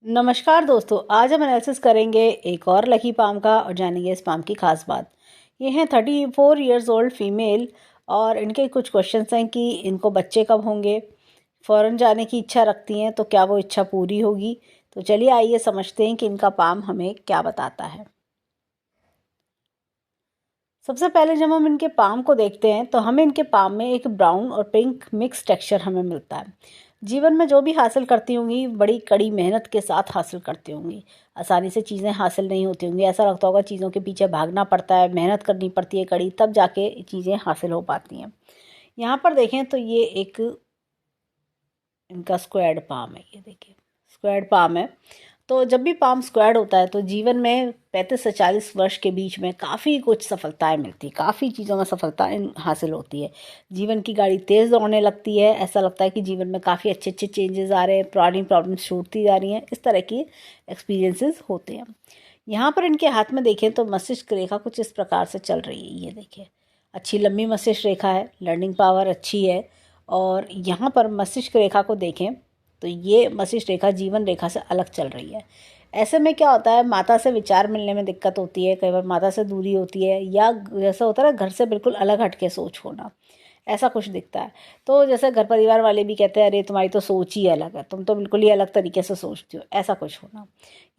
नमस्कार दोस्तों, आज हम एनालिसिस करेंगे एक और लकी पाम का और जानेंगे इस पाम की खास बात। ये हैं 34 ईयर्स ओल्ड फीमेल और इनके कुछ क्वेश्चंस हैं कि इनको बच्चे कब होंगे, फॉरेन जाने की इच्छा रखती हैं तो क्या वो इच्छा पूरी होगी। तो चलिए आइए समझते हैं कि इनका पाम हमें क्या बताता है। सबसे पहले जब हम इनके पाम को देखते हैं तो हमें इनके पाम में एक ब्राउन और पिंक मिक्स टेक्सचर हमें मिलता है। जीवन में जो भी हासिल करती होंगी बड़ी कड़ी मेहनत के साथ हासिल करती होंगी। आसानी से चीज़ें हासिल नहीं होती होंगी, ऐसा लगता होगा चीज़ों के पीछे भागना पड़ता है, मेहनत करनी पड़ती है कड़ी, तब जाके चीज़ें हासिल हो पाती हैं। यहाँ पर देखें तो ये एक इनका स्क्वायर्ड पाम है। ये देखिए स्क्वायर्ड पाम है। तो जब भी पाम स्क्वायर्ड होता है तो जीवन में 35 से 40 वर्ष के बीच में काफ़ी कुछ सफलताएं मिलती, काफ़ी चीज़ों में सफलता हासिल होती है। जीवन की गाड़ी तेज़ दौड़ने लगती है, ऐसा लगता है कि जीवन में काफ़ी अच्छे अच्छे चेंजेस आ रहे हैं, पुरानी प्रॉब्लम्स छूटती जा रही हैं, इस तरह की एक्सपीरियंसेस होते हैं। यहाँ पर इनके हाथ में देखें तो मस्तिष्क रेखा कुछ इस प्रकार से चल रही है। ये देखिए अच्छी लंबी मस्तिष्क रेखा है, लर्निंग पावर अच्छी है। और यहाँ पर मस्तिष्क रेखा को देखें तो ये मस्तिष्क रेखा जीवन रेखा से अलग चल रही है। ऐसे में क्या होता है, माता से विचार मिलने में दिक्कत होती है, कई बार माता से दूरी होती है, या जैसा होता है ना घर से बिल्कुल अलग हट के सोच होना, ऐसा कुछ दिखता है। तो जैसे घर परिवार वाले भी कहते हैं अरे तुम्हारी तो सोच ही अलग है, तुम तो बिल्कुल ही अलग तरीके से सोचती हो, ऐसा कुछ होना।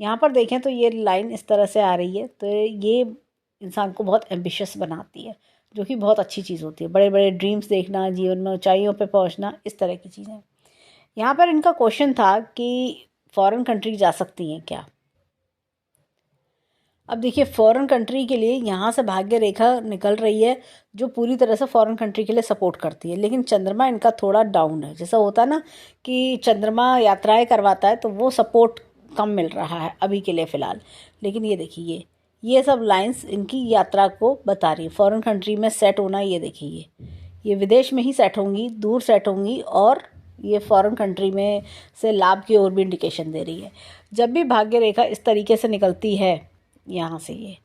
यहाँ पर देखें तो ये लाइन इस तरह से आ रही है, तो ये इंसान को बहुत एम्बिशियस बनाती है, जो कि बहुत अच्छी चीज़ होती है। बड़े बड़े ड्रीम्स देखना, जीवन में ऊंचाइयों पे पहुंचना, इस तरह की चीज़ें। यहाँ पर इनका क्वेश्चन था कि फॉरेन कंट्री जा सकती हैं क्या। अब देखिए फॉरेन कंट्री के लिए यहाँ से भाग्य रेखा निकल रही है जो पूरी तरह से फॉरेन कंट्री के लिए सपोर्ट करती है, लेकिन चंद्रमा इनका थोड़ा डाउन है। जैसा होता है ना कि चंद्रमा यात्राएं करवाता है तो वो सपोर्ट कम मिल रहा है अभी के लिए फ़िलहाल। लेकिन ये देखिए ये सब लाइंस इनकी यात्रा को बता रही है, फॉरेन कंट्री में सेट होना। ये देखिए ये विदेश में ही सेट होंगी, दूर सेट होंगी, और ये फॉरेन कंट्री में से लाभ की ओर भी इंडिकेशन दे रही है। जब भी भाग्य रेखा इस तरीके से निकलती है, यहाँ से ये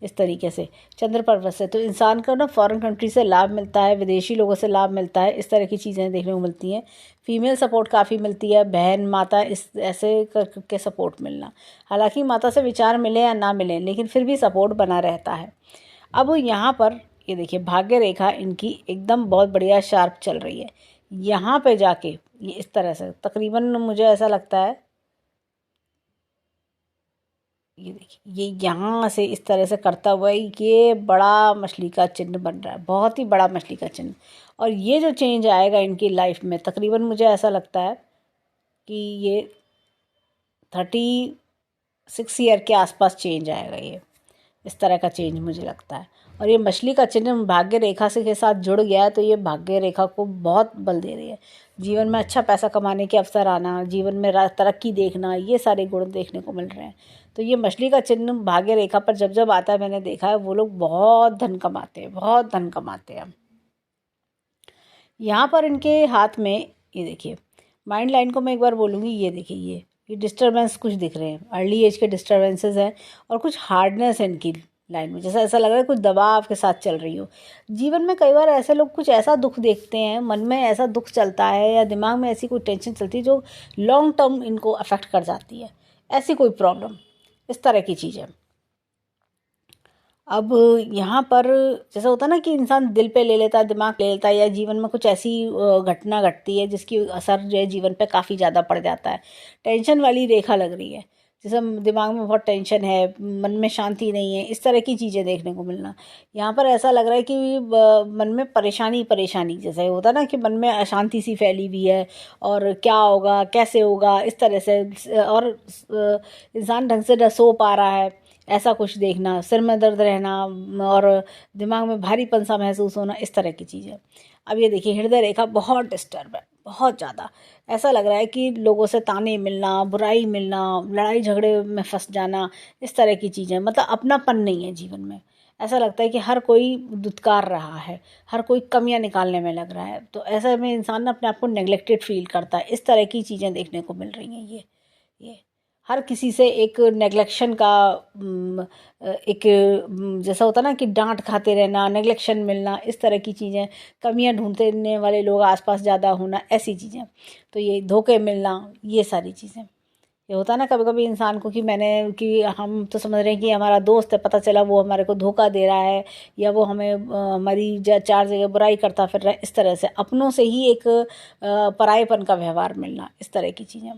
इस तरीके से चंद्र पर्वत से, तो इंसान को ना फॉरेन कंट्री से लाभ मिलता है, विदेशी लोगों से लाभ मिलता है, इस तरह की चीज़ें देखने को मिलती हैं। फीमेल सपोर्ट काफ़ी मिलती है, बहन माता इस ऐसे करके सपोर्ट मिलना। हालांकि माता से विचार मिले या ना मिले लेकिन फिर भी सपोर्ट बना रहता है। अब यहाँ पर ये देखिए भाग्य रेखा इनकी एकदम बहुत बढ़िया शार्प चल रही है। यहाँ पे जाके ये इस तरह से तकरीबन मुझे ऐसा लगता है, ये देखिए ये यहाँ से इस तरह से करता हुआ ये बड़ा मछली का चिन्ह बन रहा है, बहुत ही बड़ा मछली का चिन्ह। और ये जो चेंज आएगा इनकी लाइफ में, तकरीबन मुझे ऐसा लगता है कि ये 36 ईयर के आसपास चेंज आएगा, ये इस तरह का चेंज मुझे लगता है। और ये मछली का चिन्ह भाग्य रेखा से के साथ जुड़ गया है तो ये भाग्य रेखा को बहुत बल दे रही है। जीवन में अच्छा पैसा कमाने के अवसर आना, जीवन में तरक्की देखना, ये सारे गुण देखने को मिल रहे हैं। तो ये मछली का चिन्ह भाग्य रेखा पर जब जब आता है, मैंने देखा है वो लोग बहुत धन कमाते हैं, बहुत धन कमाते हैं। यहाँ पर इनके हाथ में ये देखिए माइंड लाइन को मैं एक बार बोलूँगी, ये देखिए ये डिस्टर्बेंस कुछ दिख रहे हैं, अर्ली एज के डिस्टर्बेंसेस हैं, और कुछ हार्डनेस है इनकी लाइन में, जैसा ऐसा लग रहा है कुछ दबाव के साथ चल रही हो। जीवन में कई बार ऐसे लोग कुछ ऐसा दुख देखते हैं, मन में ऐसा दुख चलता है या दिमाग में ऐसी कोई टेंशन चलती है जो लॉन्ग टर्म इनको अफेक्ट कर जाती है, ऐसी कोई प्रॉब्लम, इस तरह की चीज़ें। अब यहाँ पर जैसा होता है ना कि इंसान दिल पे ले लेता है, दिमाग ले लेता है, या जीवन में कुछ ऐसी घटना घटती है जिसकी असर जो है जीवन पे काफ़ी ज़्यादा पड़ जाता है। टेंशन वाली रेखा लग रही है, जैसे दिमाग में बहुत टेंशन है, मन में शांति नहीं है, इस तरह की चीज़ें देखने को मिलना। यहाँ पर ऐसा लग रहा है कि मन में परेशानी परेशानी जैसे होता है ना कि मन में अशांति सी फैली हुई है, और क्या होगा कैसे होगा इस तरह से, और इंसान ढंग से न सो पा रहा है, ऐसा कुछ देखना, सिर में दर्द रहना, और दिमाग में भारीपन सा महसूस होना, इस तरह की चीज़ें। अब ये देखिए हृदय रेखा बहुत डिस्टर्ब है, बहुत ज़्यादा। ऐसा लग रहा है कि लोगों से ताने मिलना, बुराई मिलना, लड़ाई झगड़े में फंस जाना, इस तरह की चीज़ें, मतलब अपनापन नहीं है जीवन में। ऐसा लगता है कि हर कोई दुत्कार रहा है, हर कोई कमियां निकालने में लग रहा है, तो ऐसे में इंसान अपने आप को नेग्लेक्टेड फील करता है, इस तरह की चीज़ें देखने को मिल रही हैं। ये हर किसी से एक नेग्लेक्शन का एक जैसा होता ना कि डांट खाते रहना, नेग्लेक्शन मिलना, इस तरह की चीज़ें, कमियां ढूंढने वाले लोग आसपास ज़्यादा होना, ऐसी चीज़ें। तो ये धोखे मिलना, ये सारी चीज़ें, कि होता है ना कभी कभी इंसान को कि हम तो समझ रहे हैं कि हमारा दोस्त है, पता चला वो हमारे को धोखा दे रहा है, या वो हमें हमारी चार जगह बुराई करता फिर रहा है। इस तरह से अपनों से ही एक परायेपन का व्यवहार मिलना, इस तरह की चीज़ें।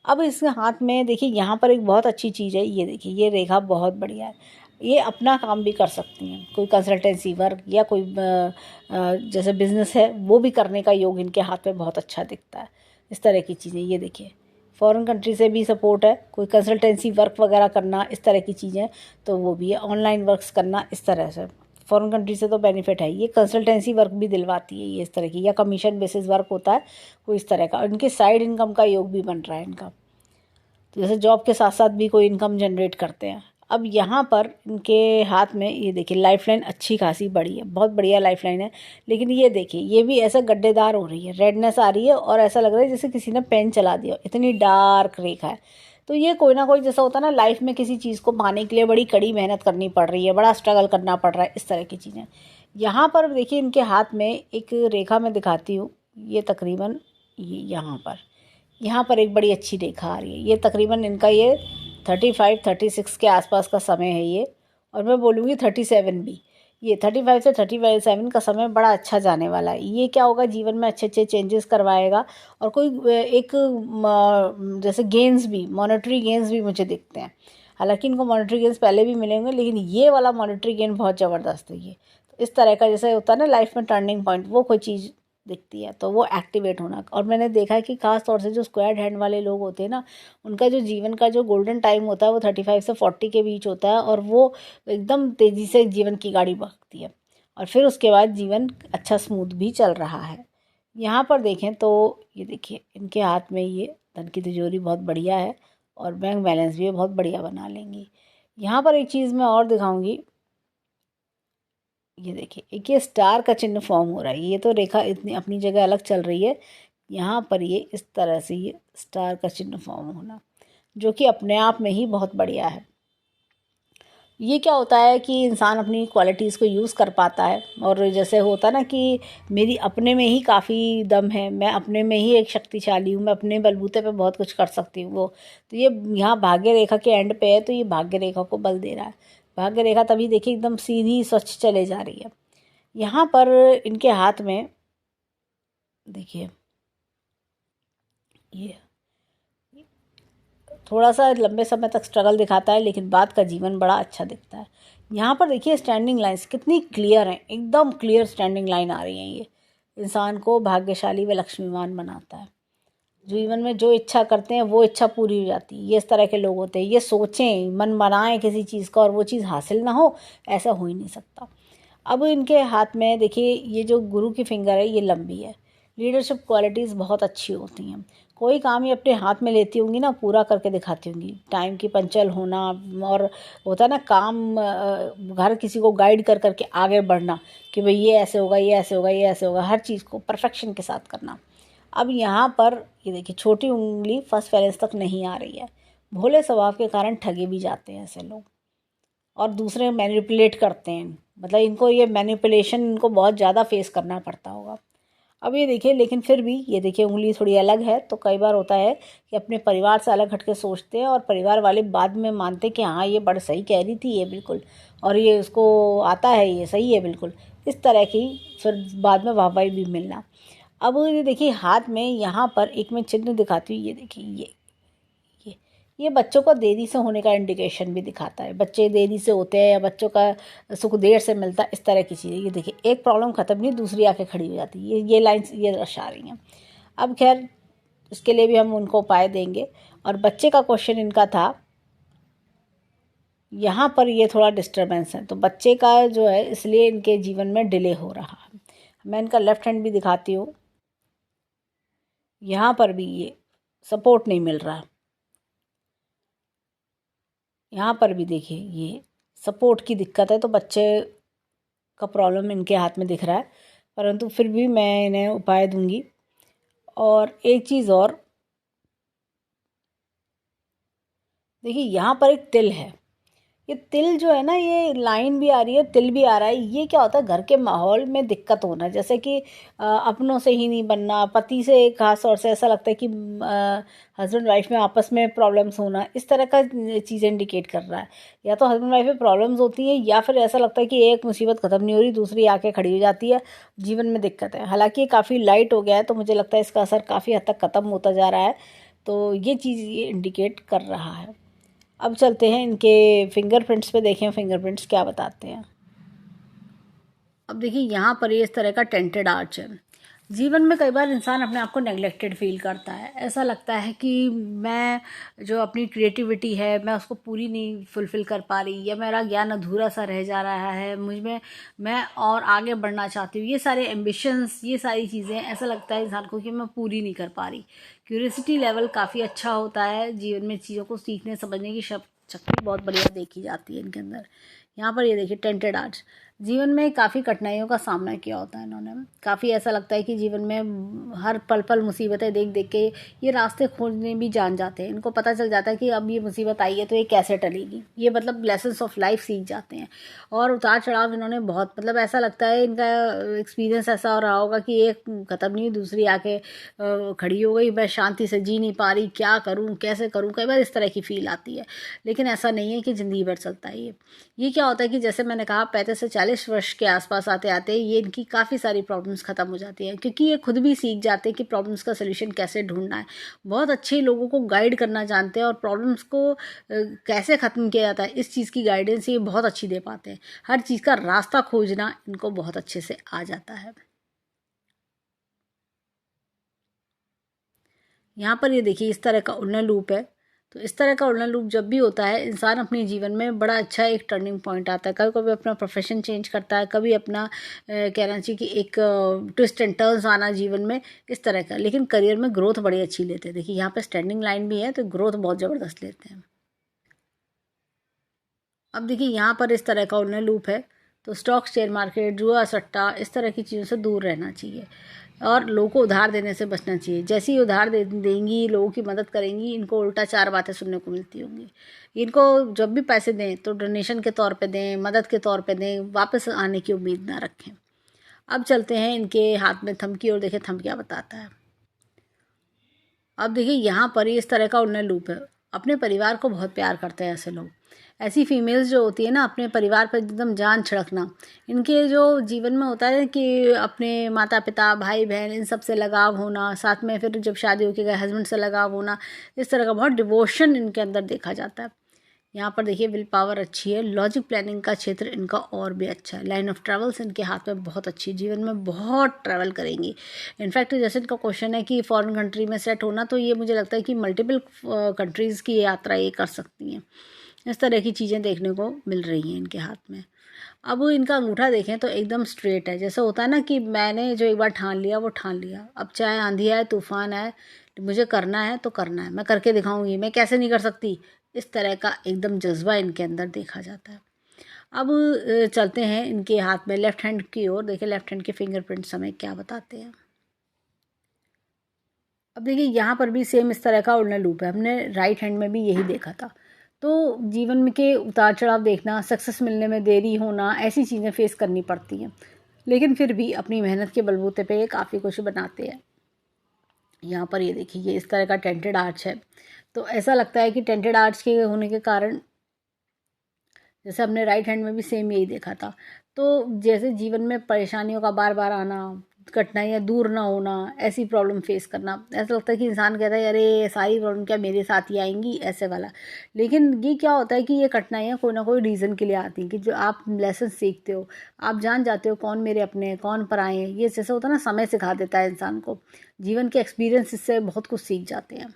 अब इस हाथ में देखिए यहाँ पर एक बहुत अच्छी चीज़ है, ये देखिए ये रेखा बहुत बढ़िया है। ये अपना काम भी कर सकती हैं, कोई कंसल्टेंसी वर्क या कोई जैसे बिजनेस है वो भी करने का योग इनके हाथ में बहुत अच्छा दिखता है। इस तरह की चीज़ें, ये देखिए फॉरेन कंट्री से भी सपोर्ट है, कोई कंसल्टेंसी वर्क वगैरह करना, इस तरह की चीज़ें तो वो भी है, ऑनलाइन वर्क्स करना, इस तरह से फॉरेन कंट्री से तो बेनिफिट है। ये कंसल्टेंसी वर्क भी दिलवाती है ये, इस तरह की, या कमीशन बेसिस वर्क होता है कोई इस तरह का। इनके साइड इनकम का योग भी बन रहा है इनका, तो जैसे जॉब के साथ साथ भी कोई इनकम जनरेट करते हैं। अब यहाँ पर इनके हाथ में ये देखिए लाइफलाइन अच्छी खासी बड़ी है, बहुत बढ़िया लाइफलाइन है। लेकिन ये देखिए ये भी ऐसा गड्ढेदार हो रही है, रेडनेस आ रही है और ऐसा लग रहा है जैसे किसी ने पेन चला दिया, इतनी डार्क रेखा है। तो ये कोई ना कोई जैसा होता है ना, लाइफ में किसी चीज़ को पाने के लिए बड़ी कड़ी मेहनत करनी पड़ रही है, बड़ा स्ट्रगल करना पड़ रहा है, इस तरह की चीज़ें। यहाँ पर देखिए इनके हाथ में एक रेखा मैं दिखाती हूँ, ये तकरीबन ये यहाँ पर एक बड़ी अच्छी रेखा आ रही है। ये तकरीबन इनका ये 35-36 के आसपास का समय है ये, और मैं बोलूँगी 37 भी। ये 35 से 37 का समय बड़ा अच्छा जाने वाला है। ये क्या होगा, जीवन में अच्छे अच्छे चेंजेस करवाएगा। और कोई एक जैसे गेंस भी, मॉनेटरी गेंस भी मुझे दिखते हैं। हालांकि इनको मॉनेटरी गेंस पहले भी मिलेंगे, लेकिन ये वाला मॉनेटरी गेन बहुत ज़बरदस्त है ये। तो इस तरह का जैसे होता है ना लाइफ में टर्निंग पॉइंट, वो कोई चीज़ दिखती है तो वो एक्टिवेट होना। और मैंने देखा है कि खास तौर से जो स्क्वायर हैंड वाले लोग होते हैं ना, उनका जो जीवन का जो गोल्डन टाइम होता है वो 35 से 40 के बीच होता है, और वो एकदम तेज़ी से जीवन की गाड़ी भागती है, और फिर उसके बाद जीवन अच्छा स्मूथ भी चल रहा है। यहाँ पर देखें तो ये देखिए इनके हाथ में ये धन की तिजोरी बहुत बढ़िया है, और बैंक बैलेंस भी बहुत बढ़िया बना लेंगी। यहाँ पर एक चीज़ मैं और दिखाऊंगी, ये देखिए एक ये स्टार का चिन्ह फॉर्म हो रहा है। ये तो रेखा इतनी अपनी जगह अलग चल रही है, यहाँ पर ये इस तरह से ये स्टार का चिन्ह फॉर्म होना, जो कि अपने आप में ही बहुत बढ़िया है। ये क्या होता है कि इंसान अपनी क्वालिटीज़ को यूज़ कर पाता है, और जैसे होता ना कि मेरी अपने में ही काफ़ी दम है, मैं अपने में ही एक शक्तिशाली हूँ, मैं अपने बलबूते पे बहुत कुछ कर सकती हूँ वो। तो ये यहाँ भाग्य रेखा के एंड पे है, तो ये भाग्य रेखा को बल दे रहा है। भाग्य रेखा तभी देखिए एकदम सीधी स्वच्छ चले जा रही है। यहाँ पर इनके हाथ में देखिए ये थोड़ा सा लंबे समय तक स्ट्रगल दिखाता है, लेकिन बाद का जीवन बड़ा अच्छा दिखता है। यहाँ पर देखिए स्टैंडिंग लाइंस कितनी क्लियर हैं, एकदम क्लियर स्टैंडिंग लाइन आ रही हैं। ये इंसान को भाग्यशाली व लक्ष्मीवान बनाता है। जीवन में जो इच्छा करते हैं वो इच्छा पूरी हो जाती है। ये इस तरह के लोग होते हैं, ये सोचें मन बनाएं किसी चीज़ का और वो चीज़ हासिल ना हो, ऐसा हो ही नहीं सकता। अब इनके हाथ में देखिए ये जो गुरु की फिंगर है ये लंबी है। लीडरशिप क्वालिटीज़ बहुत अच्छी होती हैं। कोई काम ये अपने हाथ में लेती होंगी ना, पूरा करके दिखाती होंगी। टाइम की पंचुअल होना, और होता है ना काम घर किसी को गाइड कर करके आगे बढ़ना, कि भाई ये ऐसे होगा, ये ऐसे होगा, ये ऐसे होगा, हर चीज़ को परफेक्शन के साथ करना। अब यहाँ पर ये देखिए छोटी उंगली फर्स्ट फेरेंस तक नहीं आ रही है। भोले स्वभाव के कारण ठगे भी जाते हैं ऐसे लोग, और दूसरे मैनिपुलेट करते हैं। मतलब इनको ये मैनिपुलेशन इनको बहुत ज़्यादा फेस करना पड़ता होगा। अब ये देखिए, लेकिन फिर भी ये देखिए उंगली थोड़ी अलग है, तो कई बार होता है कि अपने परिवार से अलग हट के सोचते हैं, और परिवार वाले बाद में मानते हैं कि हाँ ये बड़ा सही कह रही थी ये बिल्कुल, और ये उसको आता है, ये सही है बिल्कुल। इस तरह की फिर बाद में वाहवाही भी मिलना। अब ये देखिए हाथ में यहाँ पर एक मैं चिन्ह दिखाती हूँ, ये देखिए ये ये बच्चों को देरी से होने का इंडिकेशन भी दिखाता है। बच्चे देरी से होते हैं या बच्चों का सुख देर से मिलता है, इस तरह की चीज़ें। ये देखिए एक प्रॉब्लम खत्म नहीं, दूसरी आके खड़ी हो जाती है। ये लाइन्स ये दर्शा रही हैं। अब खैर इसके लिए भी हम उनको उपाय देंगे। और बच्चे का क्वेश्चन इनका था, यहाँ पर ये थोड़ा डिस्टर्बेंस है, तो बच्चे का जो है इसलिए इनके जीवन में डिले हो रहा है। मैं इनका लेफ्ट हैंड भी दिखाती हूँ, यहाँ पर भी ये सपोर्ट नहीं मिल रहा। यहाँ पर भी देखिए ये सपोर्ट की दिक्कत है, तो बच्चे का प्रॉब्लम इनके हाथ में दिख रहा है, परंतु फिर भी मैं इन्हें उपाय दूंगी। और एक चीज़ और देखिए, यहाँ पर एक तिल है। ये तिल जो है ना, ये लाइन भी आ रही है, तिल भी आ रहा है। ये क्या होता है, घर के माहौल में दिक्कत होना, जैसे कि अपनों से ही नहीं बनना, पति से एक खास तौर से ऐसा लगता है कि हस्बैंड वाइफ में आपस में प्रॉब्लम्स होना, इस तरह का चीज़ें इंडिकेट कर रहा है। या तो हस्बैंड वाइफ में प्रॉब्लम्स होती हैं, या फिर ऐसा लगता है कि एक मुसीबत ख़त्म नहीं हो रही, दूसरी आके खड़ी हो जाती है, जीवन में दिक्कत है। हालांकि ये काफ़ी लाइट हो गया है, तो मुझे लगता है इसका असर काफ़ी हद तक ख़त्म होता जा रहा है। तो ये चीज़ ये इंडिकेट कर रहा है। अब चलते हैं इनके फिंगरप्रिंट्स पे, देखें फिंगरप्रिंट्स क्या बताते हैं। अब देखिए यहाँ पर ये इस तरह का टेंटेड आर्च है। जीवन में कई बार इंसान अपने आप को नेग्लेक्टेड फील करता है, ऐसा लगता है कि मैं जो अपनी क्रिएटिविटी है मैं उसको पूरी नहीं फुलफ़िल कर पा रही, या मेरा ज्ञान अधूरा सा रह जा रहा है, मुझ में मैं और आगे बढ़ना चाहती हूँ, ये सारे एम्बिशंस, ये सारी चीज़ें, ऐसा लगता है इंसान को कि मैं पूरी नहीं कर पा रही। क्यूरियोसिटी लेवल काफ़ी अच्छा होता है, जीवन में चीज़ों को सीखने समझने की शक्ति बहुत बढ़िया देखी जाती है इनके अंदर। यहाँ पर ये देखिए टेंटेड आर्च, जीवन में काफ़ी कठिनाइयों का सामना किया होता है इन्होंने। काफ़ी ऐसा लगता है कि जीवन में हर पल पल मुसीबतें देख देख के ये रास्ते खोजने भी जान जाते हैं। इनको पता चल जाता है कि अब ये मुसीबत आई है तो ये कैसे टलेगी, ये मतलब लेसन्स ऑफ लाइफ सीख जाते हैं। और उतार चढ़ाव इन्होंने बहुत, मतलब ऐसा लगता है इनका एक्सपीरियंस ऐसा हो रहा होगा कि एक ख़त्म नहीं दूसरी आके खड़ी हो गई, मैं शांति से जी नहीं पा रही, क्या करूँ कैसे करूँ, कई बार इस तरह की फील आती है। लेकिन ऐसा नहीं है कि ज़िंदगी भर चलता है ये क्या होता है कि जैसे मैंने कहा 35 से 40 वर्ष के आसपास आते आते ये इनकी काफ़ी सारी प्रॉब्लम्स ख़त्म हो जाती हैं, क्योंकि ये खुद भी सीख जाते हैं कि प्रॉब्लम्स का सलूशन कैसे ढूंढना है। बहुत अच्छे लोगों को गाइड करना जानते हैं, और प्रॉब्लम्स को कैसे ख़त्म किया जाता है इस चीज़ की गाइडेंस ये बहुत अच्छी दे पाते हैं। हर चीज़ का रास्ता खोजना इनको बहुत अच्छे से आ जाता है। यहाँ पर ये देखिए इस तरह का उल्लू लूप है। तो इस तरह का उल्लू लूप जब भी होता है, इंसान अपने जीवन में बड़ा अच्छा एक टर्निंग पॉइंट आता है। कभी कभी अपना प्रोफेशन चेंज करता है, कभी अपना कहना चाहिए कि एक ट्विस्ट एंड टर्न्स आना जीवन में इस तरह का। लेकिन करियर में ग्रोथ बड़ी अच्छी लेते हैं। देखिए यहाँ पे स्टैंडिंग लाइन भी है, तो ग्रोथ बहुत ज़बरदस्त लेते हैं। अब देखिए यहाँ पर इस तरह का उन्हें लूप है। तो स्टॉक, शेयर मार्केट, जुआ, सट्टा, इस तरह की चीज़ों से दूर रहना चाहिए, और लोगों को उधार देने से बचना चाहिए। जैसे ही उधार देंगी, लोगों की मदद करेंगी, इनको उल्टा 4 बातें सुनने को मिलती होंगी। इनको जब भी पैसे दें तो डोनेशन के तौर पे दें, मदद के तौर पे दें, वापस आने की उम्मीद ना रखें। अब चलते हैं इनके हाथ में थंब की ओर, देखें थंब क्या बताता है। अब देखिए यहाँ पर ही इस तरह का उन्नत लूप है। अपने परिवार को बहुत प्यार करते हैं ऐसे लोग। ऐसी फीमेल्स जो होती है ना, अपने परिवार पर एकदम जान छिड़कना, इनके जो जीवन में होता है कि अपने माता पिता, भाई बहन, इन सब से लगाव होना, साथ में फिर जब शादी होकर गए हस्बैंड से लगाव होना, इस तरह का बहुत डिवोशन इनके अंदर देखा जाता है। यहाँ पर देखिए विल पावर अच्छी है, लॉजिक प्लानिंग का क्षेत्र इनका और भी अच्छा है। लाइन ऑफ ट्रैवल्स इनके हाथ में बहुत अच्छी है, जीवन में बहुत ट्रैवल करेंगी। इनफैक्ट जैसे इनका क्वेश्चन है कि फॉरेन कंट्री में सेट होना, तो ये मुझे लगता है कि मल्टीपल कंट्रीज़ की यात्रा ये कर सकती हैं। इस तरह की चीज़ें देखने को मिल रही हैं इनके हाथ में। अब इनका अंगूठा देखें तो एकदम स्ट्रेट है। जैसे होता है ना कि मैंने जो एक बार ठान लिया वो ठान लिया, अब चाहे आंधी आए तूफान आए, मुझे करना है तो करना है, मैं करके दिखाऊंगी, मैं कैसे नहीं कर सकती, इस तरह का एकदम जज्बा इनके अंदर देखा जाता है। अब चलते हैं इनके हाथ में लेफ्ट हैंड की ओर, देखिए लेफ्ट हैंड के फिंगरप्रिंट्स हमें क्या बताते हैं। अब देखिए यहाँ पर भी सेम इस तरह का उड़ना लूप है, हमने राइट हैंड में भी यही देखा था। तो जीवन में के उतार चढ़ाव देखना, सक्सेस मिलने में देरी होना, ऐसी चीज़ें फेस करनी पड़ती हैं, लेकिन फिर भी अपनी मेहनत के बलबूते पे ये काफ़ी कुछ बनाते हैं। यहाँ पर ये देखिए ये इस तरह का टेंटेड आर्च है। तो ऐसा लगता है कि टेंटेड आर्च के होने के कारण, जैसे हमने राइट हैंड में भी सेम यही देखा था। तो जैसे जीवन में परेशानियों का बार बार आना, कठिनाइयाँ दूर ना होना, ऐसी प्रॉब्लम फेस करना, ऐसा लगता है कि इंसान कहता है अरे सारी प्रॉब्लम क्या मेरे साथ ही आएंगी, ऐसे वाला। लेकिन ये क्या होता है कि ये कठिनाइयाँ कोई ना कोई रीज़न के लिए आती हैं, कि जो आप लेसन सीखते हो, आप जान जाते हो कौन मेरे अपने हैं कौन पराए हैं। ये जैसे होता है ना, समय सिखा देता है इंसान को, जीवन के एक्सपीरियंस इससे बहुत कुछ सीख जाते हैं।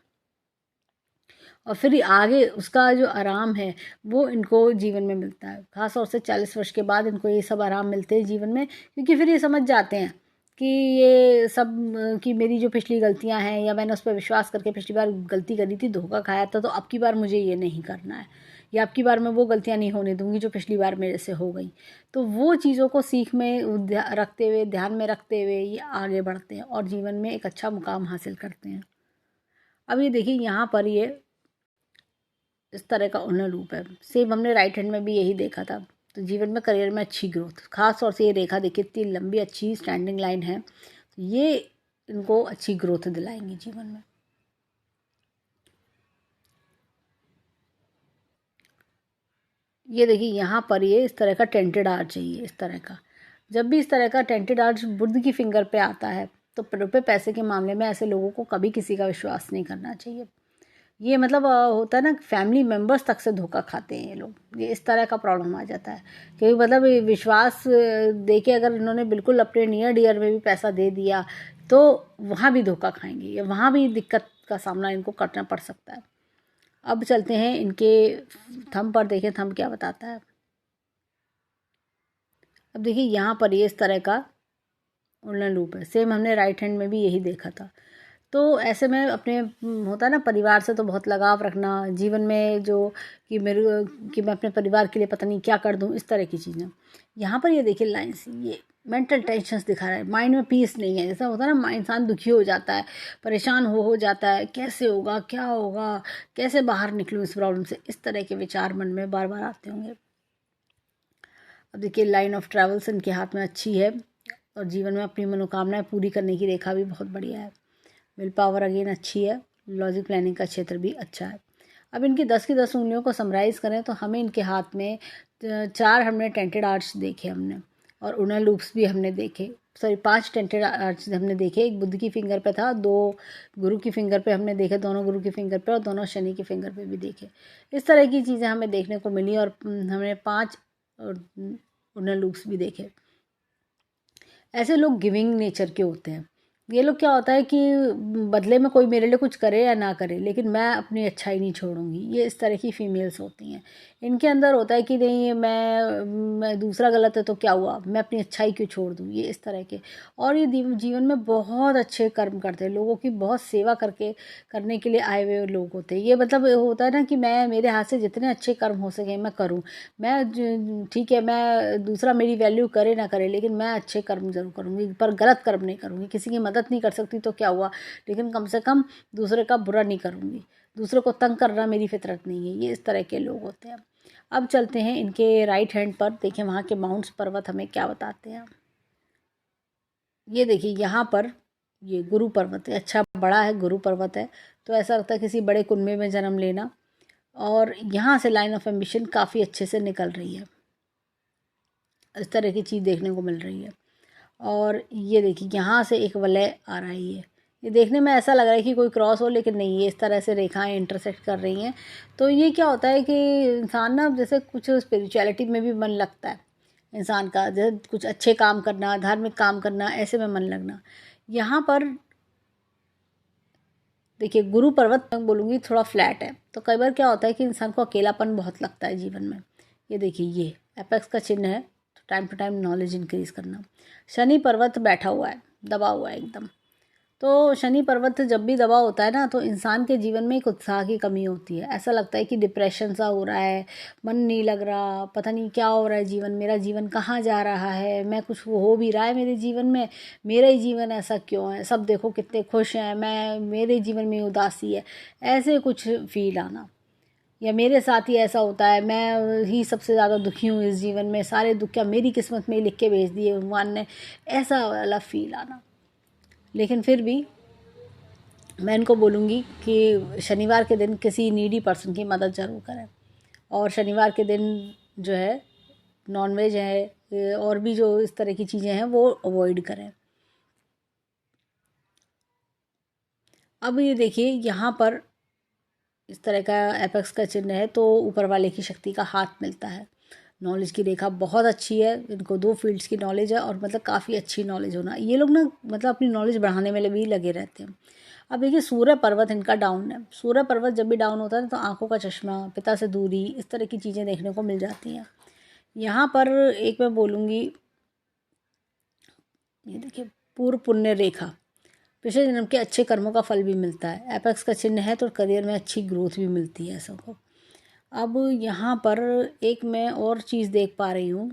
और फिर आगे उसका जो आराम है वो इनको जीवन में मिलता है। खास तौर से 40 वर्ष के बाद इनको ये सब आराम मिलते हैं जीवन में, क्योंकि फिर ये समझ जाते हैं कि ये सब कि मेरी जो पिछली गलतियां हैं, या मैंने उस पर विश्वास करके पिछली बार गलती करी थी, धोखा खाया था, तो अब की बार मुझे ये नहीं करना है, या अब की बार मैं वो गलतियां नहीं होने दूंगी जो पिछली बार मेरे से हो गई। तो वो चीज़ों को सीख में रखते हुए, ध्यान में रखते हुए ये आगे बढ़ते हैं और जीवन में एक अच्छा मुकाम हासिल करते हैं। अब ये देखिए यहाँ पर ये इस तरह का उन्नत रूप है। सेम हमने राइट हैंड में भी यही देखा था। तो जीवन में करियर में अच्छी ग्रोथ, खास तौर से ये रेखा देखिए इतनी लंबी अच्छी स्टैंडिंग लाइन है, तो ये इनको अच्छी ग्रोथ दिलाएंगी जीवन में। ये देखिए यहाँ पर ये इस तरह का टेंटेड आर्च चाहिए, इस तरह का। जब भी इस तरह का टेंटेड आर्च बुध की फिंगर पे आता है तो रुपये पैसे के मामले में ऐसे लोगों को कभी किसी का विश्वास नहीं करना चाहिए। ये मतलब होता है ना, फैमिली मेंबर्स तक से धोखा खाते हैं ये लोग, ये इस तरह का प्रॉब्लम आ जाता है। क्योंकि मतलब ये विश्वास दे के अगर इन्होंने बिल्कुल अपने नियर डियर में भी पैसा दे दिया तो वहाँ भी धोखा खाएंगे, या वहाँ भी दिक्कत का सामना इनको करना पड़ सकता है। अब चलते हैं इनके थंब पर, देखें थंब क्या बताता है। अब देखिए यहाँ पर ये इस तरह का उल्लन रूप है। सेम हमने राइट हैंड में भी यही देखा था। तो ऐसे में अपने होता है ना, परिवार से तो बहुत लगाव रखना, जीवन में जो कि मैं अपने परिवार के लिए पता नहीं क्या कर दूं, इस तरह की चीज़ें। यहाँ पर ये देखिए लाइन्स, ये मेंटल टेंशन्स दिखा रहा है, माइंड में पीस नहीं है। जैसा होता है ना, इंसान दुखी हो जाता है, परेशान हो जाता है, कैसे होगा, क्या होगा, कैसे बाहर निकलूँ इस प्रॉब्लम से, इस तरह के विचार मन में बार बार आते होंगे। अब देखिए लाइन ऑफ ट्रैवल्स इनके हाथ में अच्छी है, और जीवन में अपनी मनोकामनाएं पूरी करने की रेखा भी बहुत बढ़िया है। विल पावर अगेन अच्छी है, लॉजिक प्लानिंग का क्षेत्र भी अच्छा है। अब इनकी 10 की 10 उंगलियों को समराइज़ करें तो हमें इनके हाथ में 4 हमने टेंटेड आर्च देखे हमने, और उनर लूप्स भी हमने देखे, सॉरी 5 टेंटेड आर्च हमने देखे। एक बुध की फिंगर पे था, 2 गुरु की फिंगर पे हमने देखे, दोनों गुरु की फिंगर पे, और दोनों शनि की फिंगर पे भी देखे। इस तरह की चीज़ें हमें देखने को मिली, और हमने 5 उनर लूप्स भी देखे। ऐसे लोग गिविंग नेचर के होते हैं। ये लोग क्या होता है कि बदले में कोई मेरे लिए कुछ करे या ना करे, लेकिन मैं अपनी अच्छाई नहीं छोड़ूंगी, ये इस तरह की फीमेल्स होती हैं। इनके अंदर होता है कि नहीं, मैं दूसरा गलत है तो क्या हुआ, मैं अपनी अच्छाई क्यों छोड़ दूँ, ये इस तरह के। और ये जीवन में बहुत अच्छे कर्म करते हैं, लोगों की बहुत सेवा करने के लिए आए हुए लोग होते हैं। ये मतलब होता है ना कि मैं, मेरे हाथ से जितने अच्छे कर्म हो सके मैं करूँ। मैं ठीक है, मैं दूसरा मेरी वैल्यू करे ना करे, लेकिन मैं अच्छे कर्म जरूर करूँगी, पर गलत कर्म नहीं करूँगी। किसी की मदद नहीं कर सकती तो क्या हुआ, लेकिन कम से कम दूसरे का बुरा नहीं करूँगी, दूसरे को तंग करना मेरी फितरत नहीं है। ये इस तरह के लोग होते हैं। अब चलते हैं इनके राइट हैंड पर, देखें वहाँ के माउंट्स पर्वत हमें क्या बताते हैं। ये देखिए यहाँ पर ये गुरु पर्वत है, अच्छा बड़ा है, गुरु पर्वत है, तो ऐसा लगता है किसी बड़े कुनबे में जन्म लेना। और यहाँ से लाइन ऑफ एम्बिशन काफ़ी अच्छे से निकल रही है, इस तरह की चीज़ देखने को मिल रही है। और ये देखिए यहाँ से एक वलय आ रही है, ये देखने में ऐसा लग रहा है कि कोई क्रॉस हो, लेकिन नहीं, ये इस तरह से रेखाएं इंटरसेक्ट कर रही हैं। तो ये क्या होता है कि इंसान ना, जैसे कुछ स्पिरिचुअलिटी में भी मन लगता है इंसान का, जैसे कुछ अच्छे काम करना, धार्मिक काम करना, ऐसे में मन लगना। यहाँ पर देखिए गुरु पर्वत मैं बोलूँगी थोड़ा फ्लैट है, तो कई बार क्या होता है कि इंसान को अकेलापन बहुत लगता है जीवन में। ये देखिए ये एपेक्स का चिन्ह है, तो time to time knowledge increase करना। शनि पर्वत बैठा हुआ है, दबा हुआ है एकदम। तो शनि पर्वत जब भी दबा होता है ना, तो इंसान के जीवन में एक उत्साह की कमी होती है। ऐसा लगता है कि डिप्रेशन सा हो रहा है, मन नहीं लग रहा, पता नहीं क्या हो रहा है जीवन, मेरा जीवन कहाँ जा रहा है, मैं कुछ हो भी रहा है मेरे जीवन में, मेरा ही जीवन ऐसा क्यों है, सब देखो कितने खुश हैं, मेरे जीवन में उदासी है, ऐसे कुछ फील आना। या मेरे साथ ही ऐसा होता है, मैं ही सबसे ज़्यादा दुखी हूँ इस जीवन में, सारे दुख क्या मेरी किस्मत में ही लिख के भेज दिए भगवान ने, ऐसा वाला फील आना। लेकिन फिर भी मैं इनको बोलूँगी कि शनिवार के दिन किसी नीडी पर्सन की मदद ज़रूर करें, और शनिवार के दिन जो है नॉनवेज है और भी जो इस तरह की चीज़ें हैं वो अवॉइड करें। अब ये देखिए यहाँ पर इस तरह का एपेक्स का चिन्ह है, तो ऊपर वाले की शक्ति का हाथ मिलता है। नॉलेज की रेखा बहुत अच्छी है, इनको 2 फील्ड्स की नॉलेज है, और मतलब काफ़ी अच्छी नॉलेज होना, ये लोग ना मतलब अपनी नॉलेज बढ़ाने में भी लगे रहते हैं। अब देखिए सूर्य पर्वत इनका डाउन है। सूर्य पर्वत जब भी डाउन होता है तो आंखों का चश्मा, पिता से दूरी, इस तरह की चीज़ें देखने को मिल जाती हैं। यहाँ पर एक मैं बोलूँगी, ये देखिए पूर्व पुण्य रेखा, पिछले जन्म के अच्छे कर्मों का फल भी मिलता है। एपेक्स का चिन्ह है, तो करियर में अच्छी ग्रोथ भी मिलती है सबको। अब यहाँ पर एक मैं और चीज़ देख पा रही हूँ,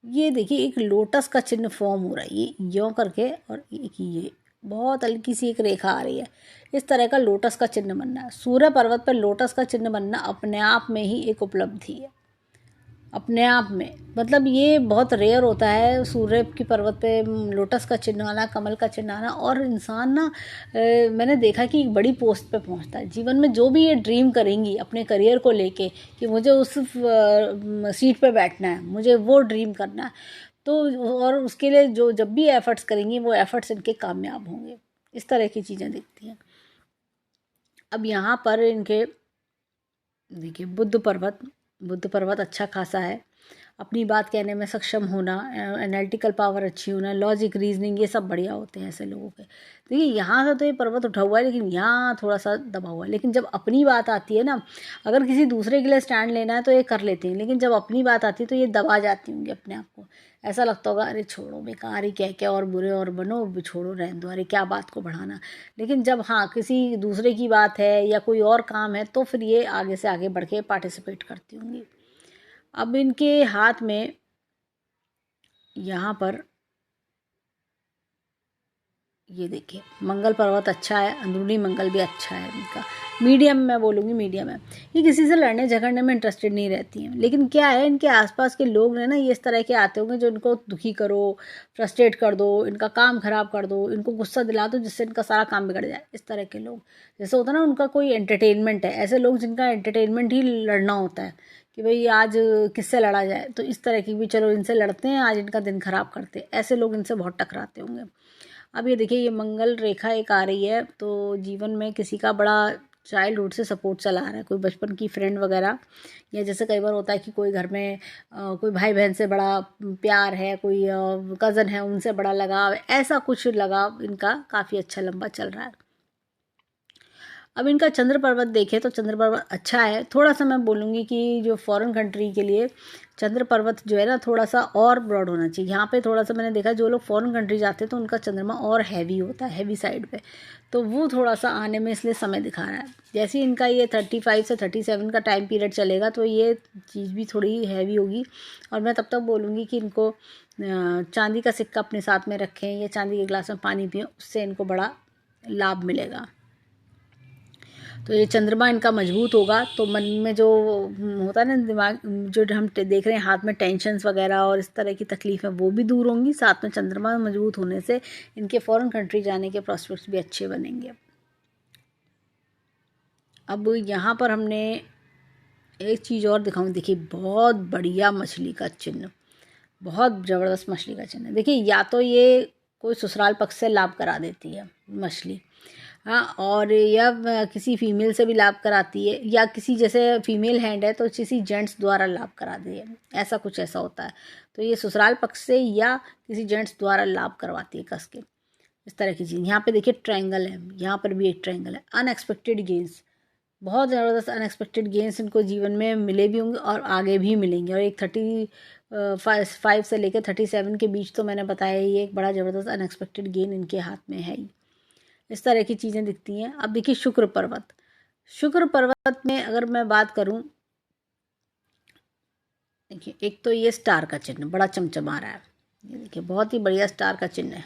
ये देखिए एक लोटस का चिन्ह फॉर्म हो रहा है, ये यों करके, और एक ये बहुत हल्की सी एक रेखा आ रही है, इस तरह का लोटस का चिन्ह बनना है। सूर्य पर्वत पर लोटस का चिन्ह बनना अपने आप में ही एक उपलब्धि है, अपने आप में। मतलब ये बहुत रेयर होता है सूर्य की पर्वत पे लोटस का चिन्ह आना, कमल का चिन्ह आना। और इंसान ना मैंने देखा कि एक बड़ी पोस्ट पे पहुंचता है। जीवन में जो भी ये ड्रीम करेंगी अपने करियर को लेके कि मुझे उस सीट पे बैठना है, मुझे वो ड्रीम करना है, तो और उसके लिए जो जब भी एफर्ट्स करेंगी वो एफर्ट्स इनके कामयाब होंगे। इस तरह की चीज़ें दिखती हैं। अब यहाँ पर इनके देखिए बुद्ध पर्वत अच्छा खासा है। अपनी बात कहने में सक्षम होना, एनालिटिकल पावर अच्छी होना, लॉजिक रीजनिंग, ये सब बढ़िया होते हैं ऐसे लोगों के। देखिए यहाँ से तो ये पर्वत उठा हुआ है, लेकिन यहाँ थोड़ा सा दबा हुआ है। लेकिन जब अपनी बात आती है ना, अगर किसी दूसरे के लिए स्टैंड लेना है तो ये कर लेते हैं, लेकिन जब अपनी बात आती है तो ये दबा जाती होंगी अपने आप को। ऐसा लगता होगा अरे छोड़ो, बेकार ही कह के और बुरे और बनो, छोड़ो रहने दो, अरे क्या बात को बढ़ाना। लेकिन जब हाँ किसी दूसरे की बात है या कोई और काम है तो फिर ये आगे से आगे बढ़ के पार्टिसिपेट करती होंगी। अब इनके हाथ में यहाँ पर ये देखिए मंगल पर्वत अच्छा है, अंदरूनी मंगल भी अच्छा है इनका, मीडियम मैं बोलूँगी मीडियम है। ये किसी से लड़ने झगड़ने में इंटरेस्टेड नहीं रहती हैं, लेकिन क्या है इनके आसपास के लोग ने ना ये इस तरह के आते होंगे जो इनको दुखी करो, फ्रस्ट्रेट कर दो, इनका काम खराब कर दो, इनको गुस्सा दिला दो जिससे इनका सारा काम बिगड़ जाए। इस तरह के लोग, जैसे होता है ना उनका कोई एंटरटेनमेंट है, ऐसे लोग जिनका एंटरटेनमेंट ही लड़ना होता है कि भाई आज किससे लड़ा जाए, तो इस तरह की भी चलो इनसे लड़ते हैं, आज इनका दिन खराब करते हैं, ऐसे लोग इनसे बहुत टकराते होंगे। अब ये देखिए ये मंगल रेखा एक आ रही है, तो जीवन में किसी का बड़ा चाइल्डहुड से सपोर्ट चला आ रहा है, कोई बचपन की फ्रेंड वगैरह, या जैसे कई बार होता है कि कोई घर में कोई भाई बहन से बड़ा प्यार है, कोई कज़न है उनसे बड़ा लगाव, ऐसा कुछ लगाव इनका काफ़ी अच्छा लंबा चल रहा है। अब इनका चंद्र पर्वत देखें तो चंद्र पर्वत अच्छा है। थोड़ा सा मैं बोलूँगी कि जो फॉरेन कंट्री के लिए चंद्र पर्वत जो है ना थोड़ा सा और ब्रॉड होना चाहिए। यहाँ पे थोड़ा सा मैंने देखा जो लोग फॉरेन कंट्री जाते हैं तो उनका चंद्रमा और हैवी होता है, हैवी साइड पे, तो वो थोड़ा सा आने में इसलिए समय दिखा रहा है। जैसे इनका ये 35 से 37 का टाइम पीरियड चलेगा तो ये चीज़ भी थोड़ी हैवी होगी। और मैं तब तक बोलूँगी कि इनको चांदी का सिक्का अपने साथ में रखें या चांदी के गिलास में पानी पिएं, उससे इनको बड़ा लाभ मिलेगा। तो ये चंद्रमा इनका मजबूत होगा तो मन में जो होता है ना दिमाग, जो हम देख रहे हैं हाथ में टेंशन्स वगैरह और इस तरह की तकलीफ़ें वो भी दूर होंगी। साथ में चंद्रमा मजबूत होने से इनके फॉरेन कंट्री जाने के प्रॉस्पेक्ट्स भी अच्छे बनेंगे। अब यहाँ पर हमने एक चीज़ और दिखाऊँ, देखिए बहुत बढ़िया मछली का चिन्ह, बहुत ज़बरदस्त मछली का चिन्ह। देखिए या तो ये कोई ससुराल पक्ष से लाभ करा देती है मछली, हाँ, और या किसी फीमेल से भी लाभ कराती है, या किसी जैसे फीमेल हैंड है तो किसी जेंट्स द्वारा लाभ करा दी है, ऐसा कुछ ऐसा होता है। तो ये ससुराल पक्ष से या किसी जेंट्स द्वारा लाभ करवाती है कस के, इस तरह की चीज़। यहाँ पे देखिए ट्रायंगल है, यहाँ पर भी एक ट्रायंगल है। अनएक्सपेक्टेड गेंस, बहुत ज़बरदस्त अनएक्सपेक्टेड गेंस इनको जीवन में मिले भी होंगे और आगे भी मिलेंगे। और एक 35 से लेकर 37 के बीच तो मैंने बताया ये एक बड़ा ज़बरदस्त अनएक्सपेक्टेड गेन इनके हाथ में है ही। इस तरह की चीज़ें दिखती हैं। अब देखिए शुक्र पर्वत में अगर मैं बात करूं, देखिए एक तो ये स्टार का चिन्ह बड़ा चमचमा रहा है, ये देखिए बहुत ही बढ़िया स्टार का चिन्ह है।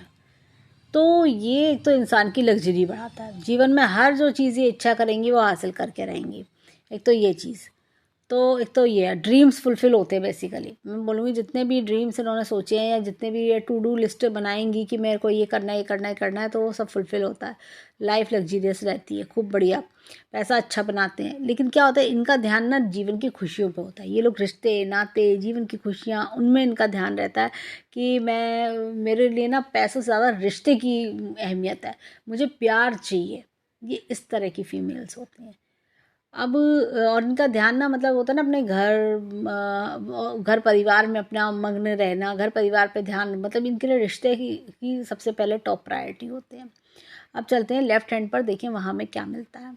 तो ये एक तो इंसान की लग्जरी बढ़ाता है, जीवन में हर जो चीज़ ये इच्छा करेंगी वो हासिल करके रहेंगी। एक तो ये चीज़, तो एक तो ये है ड्रीम्स फुलफ़िल होते हैं बेसिकली। मैं बोलूँगी जितने भी ड्रीम्स इन्होंने सोचे हैं या जितने भी ये टू डू लिस्ट बनाएंगी कि मेरे को ये करना है ये करना है करना है, तो वो सब फुलफ़िल होता है। लाइफ लग्जीरियस रहती है, खूब बढ़िया, पैसा अच्छा बनाते हैं। लेकिन क्या होता है इनका ध्यान ना जीवन की खुशियों पे होता है। ये लोग रिश्ते नाते जीवन की खुशियाँ उनमें इनका ध्यान रहता है कि मेरे लिए ना पैसों से ज़्यादा रिश्ते की अहमियत है, मुझे प्यार चाहिए। ये इस तरह की फीमेल्स होती हैं। अब और इनका ध्यान ना मतलब होता है ना अपने घर परिवार में अपना मग्न रहना, घर परिवार पे ध्यान, मतलब इनके लिए रिश्ते ही सबसे पहले टॉप प्रायोरिटी होते हैं। अब चलते हैं लेफ्ट हैंड पर, देखें वहाँ में क्या मिलता है।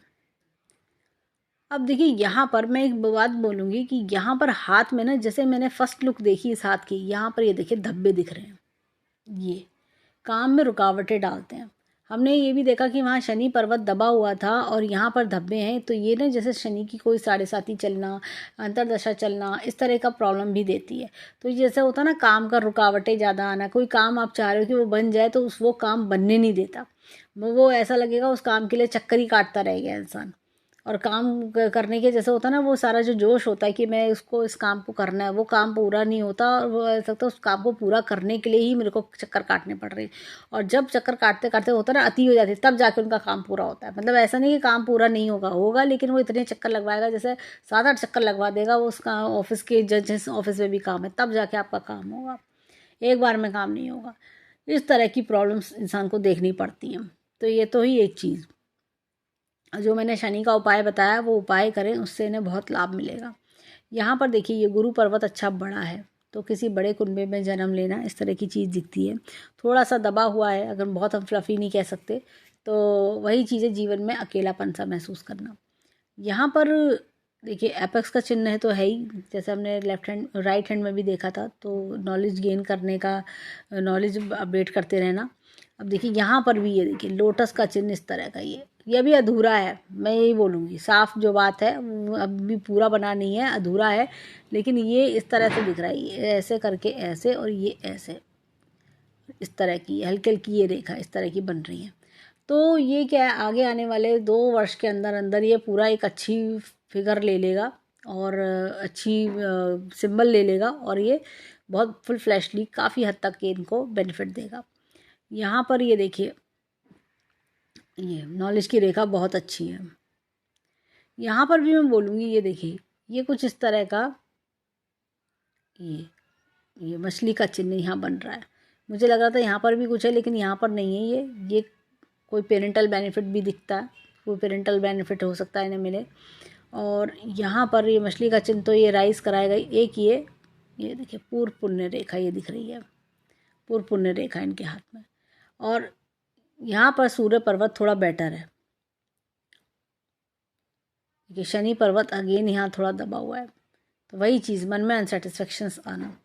अब देखिए यहाँ पर मैं एक बात बोलूँगी कि यहाँ पर हाथ में ना, जैसे मैंने फर्स्ट लुक देखी इस हाथ की, यहाँ पर ये देखिए धब्बे दिख रहे हैं, ये काम में रुकावटें डालते हैं। हमने ये भी देखा कि वहाँ शनि पर्वत दबा हुआ था और यहाँ पर धब्बे हैं, तो ये ना जैसे शनि की कोई 7.5 चलना, अंतरदशा चलना, इस तरह का प्रॉब्लम भी देती है। तो जैसे होता है ना काम का रुकावटें ज़्यादा आना, कोई काम आप चाह रहे हो कि वो बन जाए तो वो काम बनने नहीं देता। वो ऐसा लगेगा उस काम के लिए चक्कर ही काटता रह गया इंसान। और काम करने के जैसे होता है ना, वो सारा जो जोश होता है कि मैं इसको इस काम को करना है, वो काम पूरा नहीं होता। और वो ऐसा लगता है उस काम को पूरा करने के लिए ही मेरे को चक्कर काटने पड़ रहे हैं। और जब चक्कर काटते काटते होता है ना, अति हो जाती है, तब जाके उनका काम पूरा होता है। मतलब ऐसा नहीं कि काम पूरा नहीं होगा, लेकिन वो इतने चक्कर लगवाएगा, जैसे 7-8 चक्कर लगवा देगा वो उसका ऑफिस के, जिस ऑफिस में भी काम है, तब जाके आपका काम होगा, एक बार में काम नहीं होगा। इस तरह की प्रॉब्लम्स इंसान को देखनी पड़ती हैं। तो ये तो ही एक चीज़, जो मैंने शनि का उपाय बताया वो उपाय करें, उससे इन्हें बहुत लाभ मिलेगा। यहाँ पर देखिए, ये गुरु पर्वत अच्छा बड़ा है, तो किसी बड़े कुनबे में जन्म लेना, इस तरह की चीज़ दिखती है। थोड़ा सा दबा हुआ है, अगर बहुत हम फ्लफी नहीं कह सकते, तो वही चीज़ें जीवन में अकेलापन सा महसूस करना। यहाँ पर देखिए, एपेक्स का चिन्ह है तो है ही, जैसे हमने लेफ्ट हैंड राइट हैंड में भी देखा था। तो नॉलेज गेन करने का, नॉलेज अपडेट करते रहना। अब देखिए यहाँ पर भी ये देखिए लोटस का चिन्ह इस तरह का, ये भी अधूरा है, मैं यही बोलूँगी। साफ जो बात है वो अभी पूरा बना नहीं है, अधूरा है। लेकिन ये इस तरह से दिख रहा है, ये ऐसे करके ऐसे, और ये ऐसे, इस तरह की हल्की हल्की ये रेखा इस तरह की बन रही है। तो ये क्या है, आगे आने वाले 2 वर्ष के अंदर अंदर ये पूरा एक अच्छी फिगर ले लेगा, और अच्छी सिंबल ले लेगा, और ये बहुत फुल फ्लैशली काफ़ी हद तक इनको बेनिफिट देगा। यहाँ पर ये देखिए, ये नॉलेज की रेखा बहुत अच्छी है। यहाँ पर भी मैं बोलूँगी, ये देखिए, ये कुछ इस तरह का, ये मछली का चिन्ह यहाँ बन रहा है। मुझे लग रहा था यहाँ पर भी कुछ है, लेकिन यहाँ पर नहीं है। ये कोई पेरेंटल बेनिफिट भी दिखता है, कोई पेरेंटल बेनिफिट हो सकता है इन्हें मिले। और यहाँ पर ये मछली का चिन्ह तो ये राइज कराएगा। एक ये देखिए पूर्व पुण्य रेखा ये दिख रही है, पूर्व पुण्य रेखा इनके हाथ में। और यहाँ पर सूर्य पर्वत थोड़ा बेटर है, देखिए शनि पर्वत अगेन यहाँ थोड़ा दबा हुआ है। तो वही चीज़, मन में अनसेटिस्फेक्शंस आना।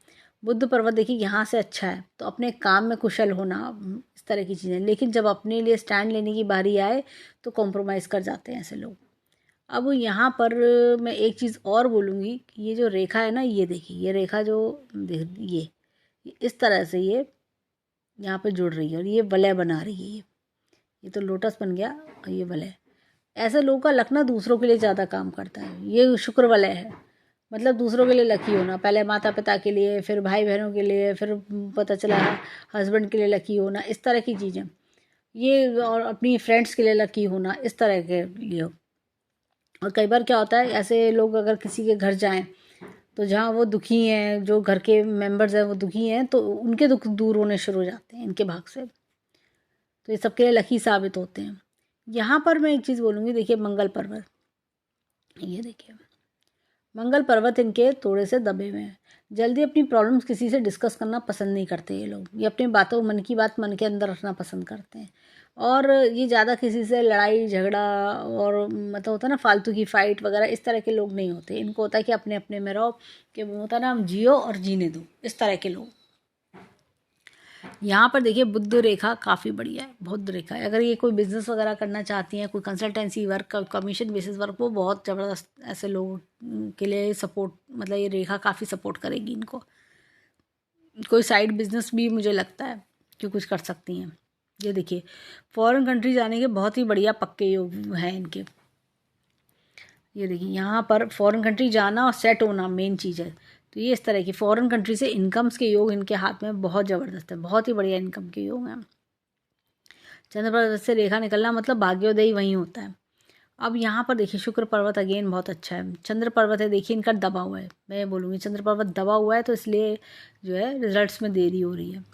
बुध पर्वत देखिए यहाँ से अच्छा है, तो अपने काम में कुशल होना, इस तरह की चीज़ें। लेकिन जब अपने लिए स्टैंड लेने की बारी आए तो कॉम्प्रोमाइज़ कर जाते हैं ऐसे लोग। अब यहाँ पर मैं एक चीज़ और बोलूँगी कि ये जो रेखा है ना, ये देखिए, ये रेखा जो ये इस तरह से ये यहाँ पे जुड़ रही है, और ये वलय बना रही है। ये तो लोटस बन गया, और ये वलय। ऐसे लोगों का लक ना दूसरों के लिए ज़्यादा काम करता है। ये शुक्र वलय है, मतलब दूसरों के लिए लकी होना, पहले माता पिता के लिए, फिर भाई बहनों के लिए, फिर पता चला हस्बैंड के लिए लकी होना, इस तरह की चीज़ें ये, और अपनी फ्रेंड्स के लिए लकी होना, इस तरह के लिए। और कई बार क्या होता है, ऐसे लोग अगर किसी के घर जाएं, तो जहाँ वो दुखी हैं, जो घर के मेंबर्स हैं वो दुखी हैं, तो उनके दुख दूर होने शुरू हो जाते हैं इनके भाग से। तो ये सबके लिए लकी साबित होते हैं। यहाँ पर मैं एक चीज़ बोलूँगी, देखिए मंगल पर्वत, ये देखिए मंगल पर्वत इनके थोड़े से दबे हुए हैं। जल्दी अपनी प्रॉब्लम्स किसी से डिस्कस करना पसंद नहीं करते ये लोग। ये अपनी बातों, मन की बात मन के अंदर रखना पसंद करते हैं। और ये ज़्यादा किसी से लड़ाई झगड़ा, और मतलब होता है ना फालतू की फ़ाइट वगैरह, इस तरह के लोग नहीं होते। इनको होता है कि अपने अपने में रहो, कि होता है ना, हम जियो और जीने दो, इस तरह के लोग। यहाँ पर देखिए बुध रेखा काफ़ी बढ़िया है, बुध रेखा है। अगर ये कोई बिजनेस वगैरह करना चाहती हैं, कोई consultancy work, commission basis work, वो बहुत ज़बरदस्त ऐसे लोगों के लिए सपोर्ट, मतलब ये रेखा काफ़ी सपोर्ट करेगी इनको। कोई साइड बिजनेस भी मुझे लगता है कि कुछ कर सकती हैं। ये देखिए फॉरेन कंट्री जाने के बहुत ही बढ़िया पक्के योग हैं इनके। ये देखिए यहाँ पर फॉरेन कंट्री जाना और सेट होना मेन चीज़ है। तो ये इस तरह की फॉरेन कंट्री से इनकम्स के योग इनके हाथ में बहुत ज़बरदस्त है, बहुत ही बढ़िया इनकम के योग हैं। चंद्र पर्वत से रेखा निकलना मतलब भाग्योदय वहीं होता है। अब यहाँ पर देखिए शुक्र पर्वत अगेन बहुत अच्छा है। चंद्र पर्वत है, देखिए इनका दबा हुआ है। मैं बोलूँगी चंद्र पर्वत दबा हुआ है, तो इसलिए जो है रिजल्ट्स में देरी हो रही है।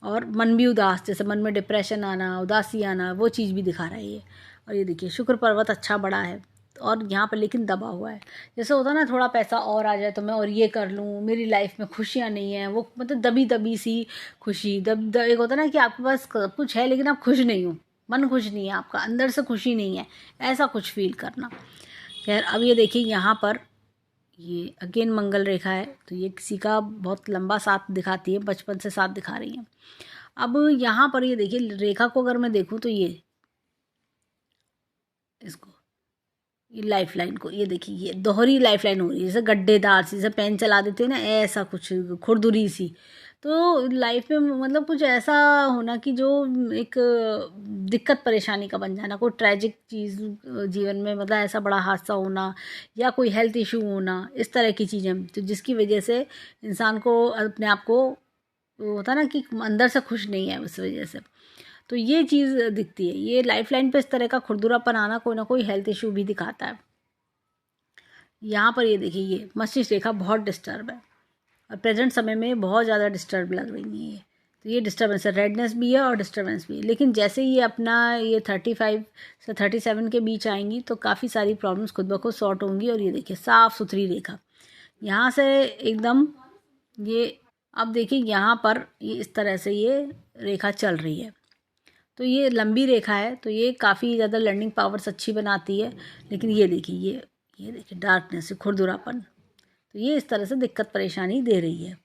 और मन भी उदास, जैसे मन में डिप्रेशन आना, उदासी आना, वो चीज़ भी दिखा रहा है ये। और ये देखिए शुक्र पर्वत अच्छा बड़ा है, और यहाँ पर लेकिन दबा हुआ है। जैसे होता है ना, थोड़ा पैसा और आ जाए तो मैं और ये कर लूँ, मेरी लाइफ में खुशियाँ नहीं हैं, वो मतलब दबी दबी सी खुशी। एक होता है ना कि आपके पास कुछ है लेकिन आप खुश नहीं हो, मन खुश नहीं है आपका, अंदर से खुशी नहीं है, ऐसा कुछ फील करना। खैर अब ये देखिए यहाँ पर ये अगेन मंगल रेखा है, तो ये किसी का बहुत लंबा साथ दिखाती है, बचपन से साथ दिखा रही है। अब यहाँ पर ये देखिए रेखा को अगर मैं देखूँ तो ये इसको, ये लाइफ लाइन को, ये देखिए ये दोहरी लाइफ लाइन हो रही है, जैसे गड्ढेदार सी, जैसे पेन चला देते हैं ना, ऐसा कुछ खुरदुरी सी। तो लाइफ में मतलब कुछ ऐसा होना कि जो एक दिक्कत परेशानी का बन जाना, कोई ट्रेजिक चीज़ जीवन में, मतलब ऐसा बड़ा हादसा होना या कोई हेल्थ इशू होना, इस तरह की चीज़ें, तो जिसकी वजह से इंसान को अपने आप को होता ना कि अंदर से खुश नहीं है उस वजह से। तो ये चीज़ दिखती है, ये लाइफ लाइन पे इस तरह का खुरदुरापन आना कोई ना कोई हेल्थ इशू भी दिखाता है। यहाँ पर ये देखिए, ये मस्तिष्क रेखा बहुत डिस्टर्ब है और प्रेजेंट समय में बहुत ज़्यादा डिस्टर्ब लग रही है ये। तो ये डिस्टर्बेंस है, रेडनेस भी है और डिस्टर्बेंस भी है। लेकिन जैसे ये अपना ये 35 से 37 के बीच आएंगी तो काफ़ी सारी प्रॉब्लम्स खुद ब खुद सॉर्ट होंगी। और ये देखिए साफ़ सुथरी रेखा यहाँ से एकदम, ये अब देखिए यहाँ पर ये इस तरह से ये रेखा चल रही है। तो ये लंबी रेखा है, तो ये काफ़ी ज़्यादा लर्निंग पावर्स अच्छी बनाती है। लेकिन ये देखिए, ये देखिए डार्कनेस, खुरदुरापन, तो ये इस तरह से दिक्कत परेशानी दे रही है।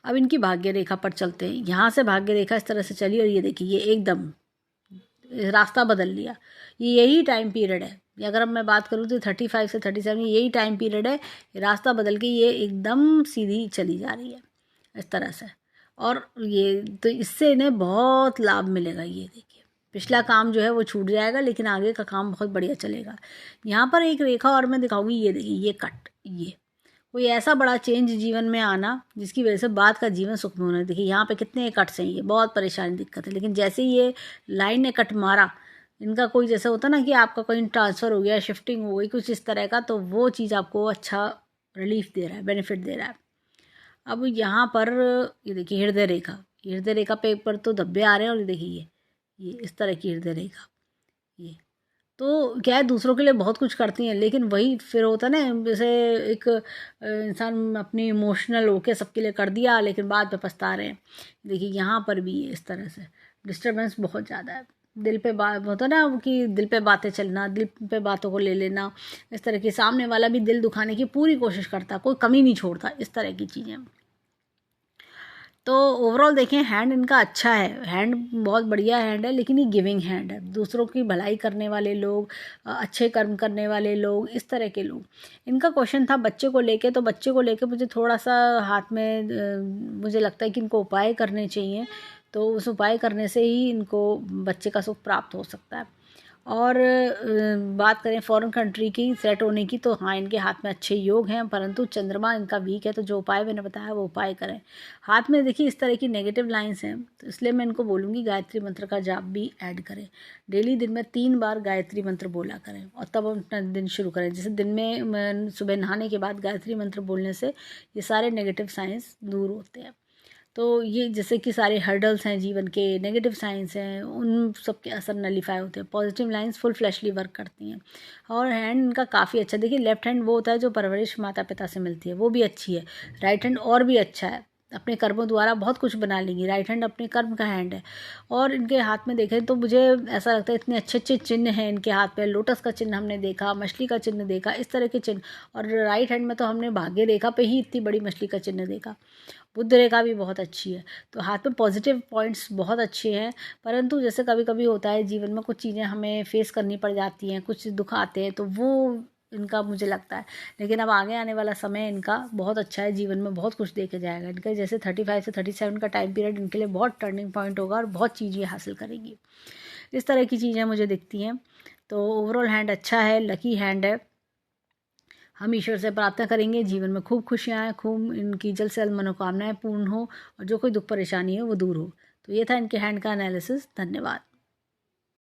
अब इनकी भाग्य रेखा पर चलते हैं। यहाँ से भाग्य रेखा इस तरह से चली और ये देखिए ये एकदम रास्ता बदल लिया। ये यही टाइम पीरियड है, अगर अब मैं बात करूँ तो 35 से 37 यही टाइम पीरियड है। रास्ता बदल के ये एकदम सीधी चली जा रही है इस तरह से। और ये तो इससे इन्हें बहुत लाभ मिलेगा। ये देखिए पिछला काम जो है वो छूट जाएगा, लेकिन आगे का काम बहुत बढ़िया चलेगा। यहाँ पर एक रेखा और मैं दिखाऊंगी, ये देखिए ये कट, ये कोई ऐसा बड़ा चेंज जीवन में आना जिसकी वजह से बाद का जीवन सुख में होना। देखिए यहाँ पे कितने कट्स हैं, ये बहुत परेशानी दिक्कत है। लेकिन जैसे ही ये लाइन ने कट मारा, इनका कोई जैसे होता ना कि आपका कोई ट्रांसफ़र हो गया, शिफ्टिंग हो गई कुछ इस तरह का, तो वो चीज़ आपको अच्छा रिलीफ दे रहा है, बेनिफिट दे रहा है। अब यहाँ पर ये देखिए हृदय रेखा, हृदय रेखा पे पर तो धब्बे आ रहे हैं। और ये देखिए ये इस तरह की हृदय रेखा, ये तो क्या है, दूसरों के लिए बहुत कुछ करती हैं, लेकिन वही फिर होता है ना, जैसे एक इंसान अपनी इमोशनल होके सबके लिए कर दिया, लेकिन बाद में पछता रहे हैं। देखिए यहाँ पर भी इस तरह से डिस्टर्बेंस बहुत ज़्यादा है। दिल पे बात होता है ना कि दिल पे बातें चलना, दिल पे बातों को ले लेना, इस तरह की सामने वाला भी दिल दुखाने की पूरी कोशिश करता, कोई कमी नहीं छोड़ता, इस तरह की चीज़ें। तो ओवरऑल देखें हैंड इनका अच्छा है, हैंड बहुत बढ़िया हैंड है, लेकिन ये गिविंग हैंड है। दूसरों की भलाई करने वाले लोग, अच्छे कर्म करने वाले लोग, इस तरह के लोग। इनका क्वेश्चन था बच्चे को लेके, तो बच्चे को लेके मुझे थोड़ा सा हाथ में मुझे लगता है कि इनको उपाय करने चाहिए। तो उस उपाय करने से ही इनको बच्चे का सुख प्राप्त हो सकता है। और बात करें फॉरेन कंट्री की सेट होने की, तो हाँ इनके हाथ में अच्छे योग हैं, परंतु चंद्रमा इनका वीक है। तो जो उपाय मैंने बताया वो उपाय करें। हाथ में देखिए इस तरह की नेगेटिव लाइंस हैं, तो इसलिए मैं इनको बोलूँगी गायत्री मंत्र का जाप भी ऐड करें। डेली दिन में 3 बार गायत्री मंत्र बोला करें और तब अपना दिन शुरू करें। जैसे दिन में सुबह नहाने के बाद गायत्री मंत्र बोलने से ये सारे नेगेटिव साइंस दूर होते हैं। तो ये जैसे कि सारे हर्डल्स हैं जीवन के, नेगेटिव साइंस हैं, उन सब के असर नलीफाई होते हैं। Positive lines full fleshly work करती हैं। और हैंड इनका काफ़ी अच्छा, देखिए लेफ्ट हैंड वो होता है जो परवरिश माता पिता से मिलती है, वो भी अच्छी है। राइट हैंड और भी अच्छा है, अपने कर्मों द्वारा बहुत कुछ बना लेंगी। राइट हैंड अपने कर्म का हैंड है। और इनके हाथ में देखें तो मुझे ऐसा लगता है इतने अच्छे अच्छे चिन्ह हैं इनके हाथ पे। लोटस का चिन्ह हमने देखा, मछली का चिन्ह देखा, इस तरह के चिन्ह। और राइट हैंड में तो हमने भाग्य रेखा पे ही इतनी बड़ी मछली का चिन्ह देखा। बुध रेखा भी बहुत अच्छी है। तो हाथ में पॉजिटिव पॉइंट्स बहुत अच्छे हैं। परंतु जैसे कभी कभी होता है जीवन में कुछ चीज़ें हमें फेस करनी पड़ जाती हैं, कुछ दुख आते हैं, तो वो इनका मुझे लगता है। लेकिन अब आगे आने वाला समय इनका बहुत अच्छा है, जीवन में बहुत कुछ देखे जाएगा। इनका जैसे 35 से 37 का टाइम पीरियड इनके लिए बहुत टर्निंग पॉइंट होगा और बहुत चीज़ें हासिल करेंगी। इस तरह की चीज़ें मुझे दिखती हैं। तो ओवरऑल हैंड अच्छा है, लकी हैंड है। हम ईश्वर से प्रार्थना करेंगे जीवन में खूब खुशियाँ आएँ, खूब इनकी जल्द से जल्द मनोकामनाएं पूर्ण हो और जो कोई दुख परेशानी है वो दूर हो। तो ये था इनके हैंड का एनालिसिस। धन्यवाद।